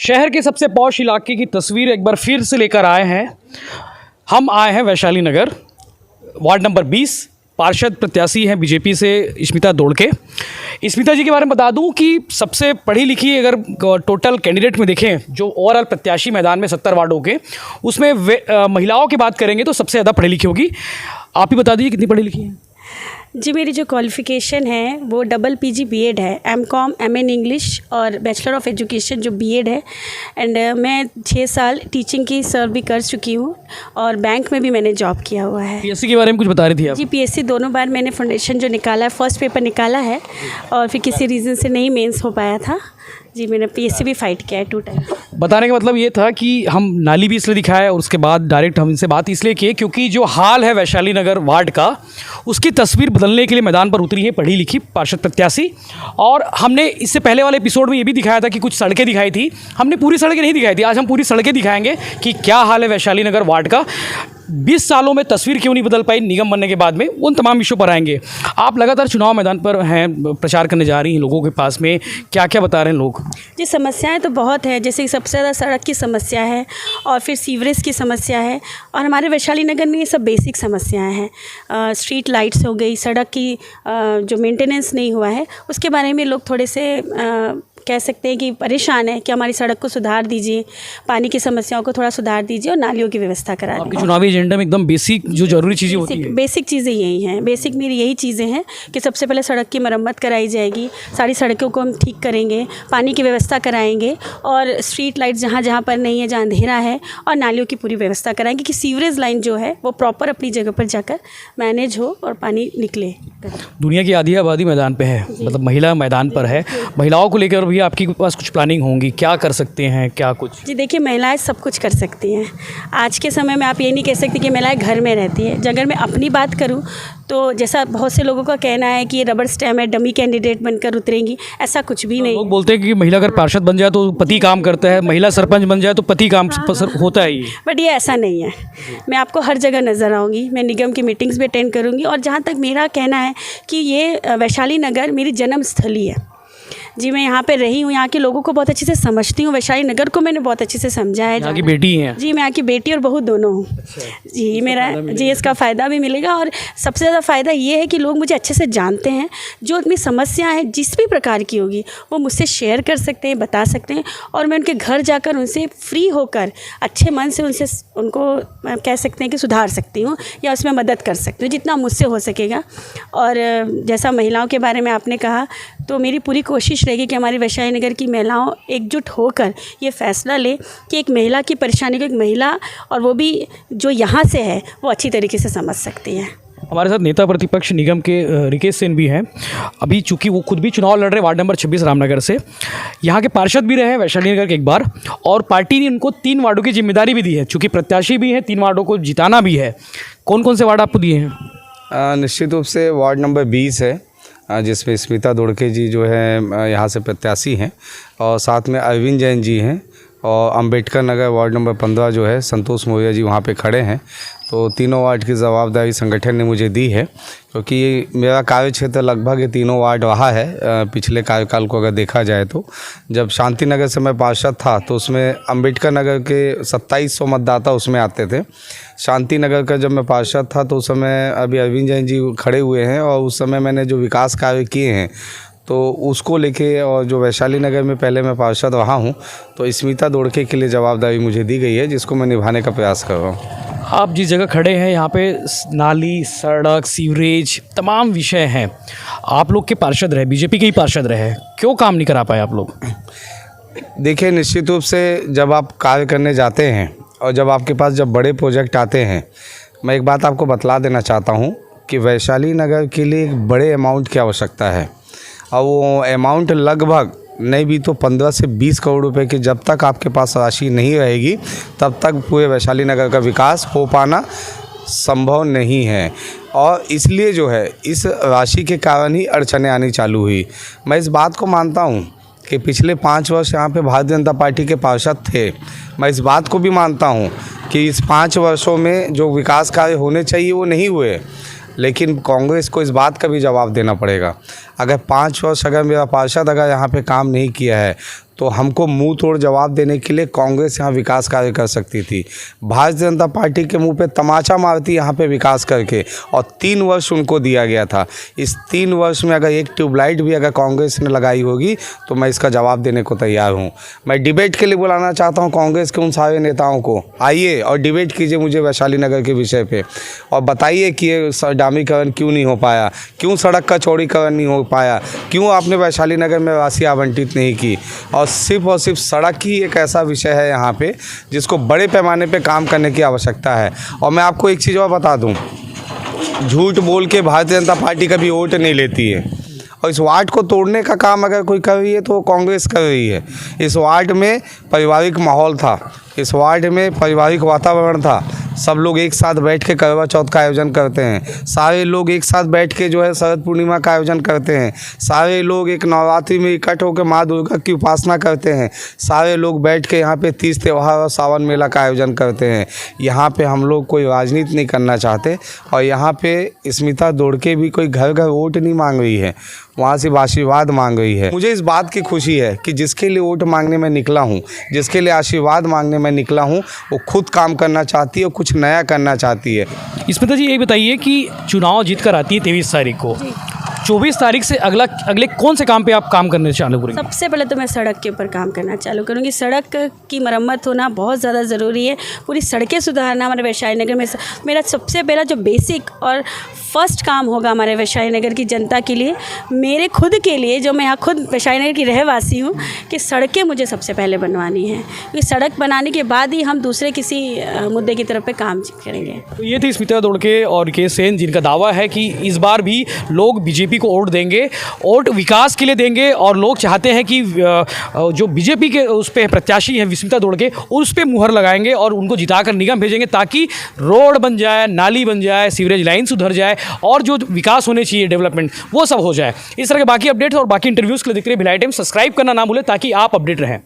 शहर के सबसे पॉश इलाके की तस्वीर एक बार फिर से लेकर आए हैं। हम आए हैं वैशाली नगर, वार्ड नंबर 20। पार्षद प्रत्याशी हैं बीजेपी से स्मिता दोड़के। स्मिता जी के बारे में बता दूं कि सबसे पढ़ी लिखी, अगर टोटल कैंडिडेट में देखें जो ओवरऑल प्रत्याशी मैदान में 70 वार्डों के, उसमें महिलाओं की बात करेंगे तो सबसे ज़्यादा पढ़ी लिखी होगी। आप ही बता दीजिए कितनी पढ़ी लिखी हैं। जी, मेरी जो क्वालिफ़िकेशन है वो डबल पीजी बीएड है, एमकॉम एमए इन इंग्लिश और बैचलर ऑफ एजुकेशन जो बीएड है। एंड मैं 6 साल टीचिंग की सर्व भी कर चुकी हूँ और बैंक में भी मैंने जॉब किया हुआ है। पीएससी के बारे में कुछ बता रही थी आप? जी, पीएससी दोनों बार मैंने फाउंडेशन जो निकाला है, फर्स्ट पेपर निकाला है और फिर किसी रीज़न से नहीं मेंस हो पाया था। जी, मैंने पीएससी भी फाइट किया है 2 टाइम। बताने का मतलब ये था कि हम नाली भी इसलिए दिखाया और उसके बाद डायरेक्ट हम इनसे बात इसलिए की क्योंकि जो हाल है वैशाली नगर वार्ड का, उसकी तस्वीर बदलने के लिए मैदान पर उतरी है पढ़ी लिखी पार्षद प्रत्याशी। और हमने इससे पहले वाले एपिसोड में ये भी दिखाया था कि कुछ सड़कें दिखाई थी, हमने पूरी सड़कें नहीं दिखाई थी। आज हम पूरी सड़कें दिखाएंगे कि क्या हाल है वैशाली नगर वार्ड का। 20 सालों में तस्वीर क्यों नहीं बदल पाई निगम बनने के बाद में, उन तमाम विषयों पर आएंगे। आप लगातार चुनाव मैदान पर हैं, प्रचार करने जा रही हैं लोगों के पास में, क्या क्या बता रहे हैं लोग? जी, समस्याएं तो बहुत है, जैसे सबसे ज़्यादा सड़क की समस्या है और फिर सीवरेज की समस्या है और हमारे वैशाली नगर में ये सब बेसिक समस्याएं हैं। स्ट्रीट लाइट्स हो गई, सड़क की जो मेंटेनेंस नहीं हुआ है उसके बारे में लोग थोड़े से कह सकते हैं कि परेशान है कि हमारी सड़क को सुधार दीजिए, पानी की समस्याओं को थोड़ा सुधार दीजिए और नालियों की व्यवस्था करा दीजिए। आपके चुनावी एजेंडा में एकदम बेसिक जो जरूरी चीज़ें होती हैं, बेसिक चीज़ें यही हैं। बेसिक मेरी यही चीज़ें हैं कि सबसे पहले सड़क की मरम्मत कराई जाएगी, सारी सड़कों को हम ठीक करेंगे, पानी की व्यवस्था कराएंगे और स्ट्रीट लाइट जहाँ जहाँ पर नहीं है, जहाँ अंधेरा है, और नालियों की पूरी व्यवस्था कराएंगे कि सीवरेज लाइन जो है वो प्रॉपर अपनी जगह पर जाकर मैनेज हो और पानी निकले। दुनिया की आधी आबादी मैदान पे है, मतलब महिला मैदान पर है। महिलाओं को लेकर भी आपके पास कुछ प्लानिंग होंगी, क्या कर सकते हैं, क्या कुछ? जी देखिए, महिलाएं सब कुछ कर सकती हैं। आज के समय में आप ये नहीं कह सकते कि महिलाएं घर में रहती है। अगर मैं अपनी बात करूं तो जैसा बहुत से लोगों का कहना है कि ये रबर स्टैम्प है, डमी कैंडिडेट बनकर उतरेंगी, ऐसा कुछ भी नहीं। लोग बोलते हैं कि महिला अगर पार्षद बन जाए तो पति काम करता है, महिला सरपंच बन जाए तो पति काम होता है। बट ये ऐसा नहीं है। मैं आपको हर जगह नज़र आऊँगी, मैं निगम की मीटिंग्स भी अटेंड करूँगी और जहाँ तक मेरा कहना है कि ये वैशाली नगर मेरी जन्म स्थली है। जी, मैं यहाँ पे रही हूँ, यहाँ के लोगों को बहुत अच्छे से समझती हूँ, वैशाली नगर को मैंने बहुत अच्छे से समझा है। यहाँ की बेटी हैं? जी, मैं यहाँ की बेटी और बहू दोनों हूँ। जी, मेरा जी इसका फ़ायदा भी मिलेगा और सबसे ज़्यादा फ़ायदा ये है कि लोग मुझे अच्छे से जानते हैं। जो अपनी समस्या है जिस भी प्रकार की होगी वो मुझसे शेयर कर सकते हैं, बता सकते हैं और मैं उनके घर जाकर उनसे फ्री होकर अच्छे मन से उनको कह सकते हैं कि सुधार सकती हूँ या उसमें मदद कर सकती हूँ जितना मुझसे हो सकेगा। और जैसा महिलाओं के बारे में आपने कहा, तो मेरी पूरी कोशिश रहेगी कि हमारी वैशाली नगर की महिलाओं एकजुट होकर ये फैसला ले कि एक महिला की परेशानी को एक महिला, और वो भी जो यहाँ से है, वो अच्छी तरीके से समझ सकती है। हमारे साथ नेता प्रतिपक्ष निगम के रिकेश सेन भी हैं। अभी चूंकि वो खुद भी चुनाव लड़ रहे वार्ड नंबर 26 रामनगर से, यहाँ के पार्षद भी रहे हैं वैशाली नगर के एक बार, और पार्टी ने उनको 3 वार्डों की जिम्मेदारी भी दी है। चूँकि प्रत्याशी भी हैं, 3 वार्डों को जिताना भी है। कौन कौन से वार्ड आपको दिए हैं? निश्चित रूप से वार्ड नंबर 20 है, जिसमें स्मिता दोड़के जी जो है यहाँ से प्रत्याशी हैं और साथ में अरविंद जैन जी हैं, और अंबेडकर नगर वार्ड नंबर 15 जो है संतोष मौर्य जी वहाँ पे खड़े हैं। तो तीनों वार्ड की जवाबदारी संगठन ने मुझे दी है, क्योंकि मेरा कार्य क्षेत्र लगभग ये तीनों वार्ड रहा है पिछले कार्यकाल को अगर देखा जाए तो। जब शांति नगर से मैं पार्षद था तो उसमें अंबेडकर नगर के 2700 मतदाता उसमें आते थे। शांति नगर का जब मैं पार्षद था तो उस समय अभी अरविंद जैन जी खड़े हुए हैं, और उस समय मैंने जो विकास कार्य किए हैं तो उसको लेके, और जो वैशाली नगर में पहले मैं पार्षद रहा हूँ, तो स्मिता दोड़के के लिए जवाबदारी मुझे दी गई है, जिसको मैं निभाने का प्रयास कर रहा हूँ। आप जिस जगह खड़े हैं यहाँ पे नाली, सड़क, सीवरेज, तमाम विषय हैं। आप लोग के पार्षद रहे, बीजेपी के ही पार्षद रहे, क्यों काम नहीं करा पाए आप लोग? देखिए, निश्चित रूप से जब आप कार्य करने जाते हैं और जब आपके पास जब बड़े प्रोजेक्ट आते हैं, मैं एक बात आपको बतला देना चाहता हूँ कि वैशाली नगर के लिए एक बड़े अमाउंट की आवश्यकता है, और वो अमाउंट लगभग नहीं भी तो 15 से 20 करोड़ रुपए की जब तक आपके पास राशि नहीं रहेगी तब तक पूरे वैशाली नगर का विकास हो पाना संभव नहीं है। और इसलिए जो है इस राशि के कारण ही अड़चनें आनी चालू हुई। मैं इस बात को मानता हूँ कि पिछले 5 वर्ष यहाँ पे भारतीय जनता पार्टी के पार्षद थे। मैं इस बात को भी मानता हूँ कि इस 5 वर्षों में जो विकास कार्य होने चाहिए वो नहीं हुए, लेकिन कांग्रेस को इस बात का भी जवाब देना पड़ेगा। अगर 5 वर्ष अगर मेरा पार्षद अगर यहाँ पे काम नहीं किया है तो हमको मुंह तोड़ जवाब देने के लिए कांग्रेस यहाँ विकास कार्य कर सकती थी। भारतीय जनता पार्टी के मुंह पे तमाचा मारती यहाँ पे विकास करके, और 3 वर्ष उनको दिया गया था। इस 3 वर्ष में अगर एक ट्यूबलाइट भी अगर कांग्रेस ने लगाई होगी तो मैं इसका जवाब देने को तैयार हूँ। मैं डिबेट के लिए बुलाना चाहता हूँ कांग्रेस के उन सारे नेताओं को, आइए और डिबेट कीजिए मुझे वैशाली नगर के विषय पे, और बताइए कि ये डामरीकरण क्यों नहीं हो पाया, क्यों सड़क का चौड़ीकरण नहीं हो पाया, क्यों आपने वैशाली नगर में राशि आवंटित नहीं की। और सिर्फ सड़क ही एक ऐसा विषय है यहाँ पे जिसको बड़े पैमाने पे काम करने की आवश्यकता है। और मैं आपको एक चीज़ और बता दूँ, झूठ बोल के भारतीय जनता पार्टी कभी वोट नहीं लेती है, और इस वार्ड को तोड़ने का काम अगर कोई कर रही है तो कांग्रेस कर रही है। इस वार्ड में पारिवारिक माहौल था, इस वार्ड में पारिवारिक वातावरण था, सब लोग एक साथ बैठ के करवा चौथ का आयोजन करते हैं, सारे लोग एक साथ बैठ के जो है शरद पूर्णिमा का आयोजन करते हैं, सारे लोग एक नवरात्रि में इकट्ठ होकर माँ दुर्गा की उपासना करते हैं, सारे लोग बैठ के यहाँ पे तीज त्यौहार और सावन मेला का आयोजन करते हैं। यहाँ पे हम लोग कोई राजनीति नहीं करना चाहते, और यहाँ पे स्मिता दोड़के भी कोई घर घर वोट नहीं मांग रही है, वहाँ से आशीर्वाद मांग रही है। मुझे इस बात की खुशी है कि जिसके लिए वोट मांगने में निकला हूँ, जिसके लिए आशीर्वाद मांगने में निकला हूँ, वो खुद काम करना चाहती है और कुछ नया करना चाहती है। स्मिता जी, ये बताइए कि चुनाव जीत कर आती है 23 तारीख को, 24 तारीख से अगले कौन से काम पे आप काम करने चालू करेंगे? सबसे पहले तो मैं सड़क के ऊपर काम करना चालू करूँगी। सड़क की मरम्मत होना बहुत ज़्यादा ज़रूरी है। पूरी सड़कें सुधारना हमारे वैशाली नगर में मेरा सबसे पहला जो बेसिक और फर्स्ट काम होगा हमारे वैशाली नगर की जनता के लिए, मेरे खुद के लिए, जो मैं यहाँ खुद वैशाली नगर की रहवासी हूँ, कि सड़कें मुझे सबसे पहले बनवानी है, क्योंकि सड़क बनाने के बाद ही हम दूसरे किसी मुद्दे की तरफ पे काम करेंगे। तो ये थी स्मिता दोड़के और के सेन, जिनका दावा है कि इस बार भी लोग बीजेपी को वोट देंगे, वोट विकास के लिए देंगे, और लोग चाहते हैं कि जो बीजेपी के उस पर प्रत्याशी है स्मिता दोड़के, उस पर मुहर लगाएंगे और उनको जिताकर निगम भेजेंगे, ताकि रोड बन जाए, नाली बन जाए, सीवरेज लाइन सुधर जाए, और जो विकास होने चाहिए, डेवलपमेंट, वो सब हो जाए। इस तरह के बाकी अपडेट्स और बाकी इंटरव्यूज़ के लिए देखते रहिए भिलाई टाइम्स। सब्सक्राइब करना ना भूलें ताकि आप अपडेट रहें।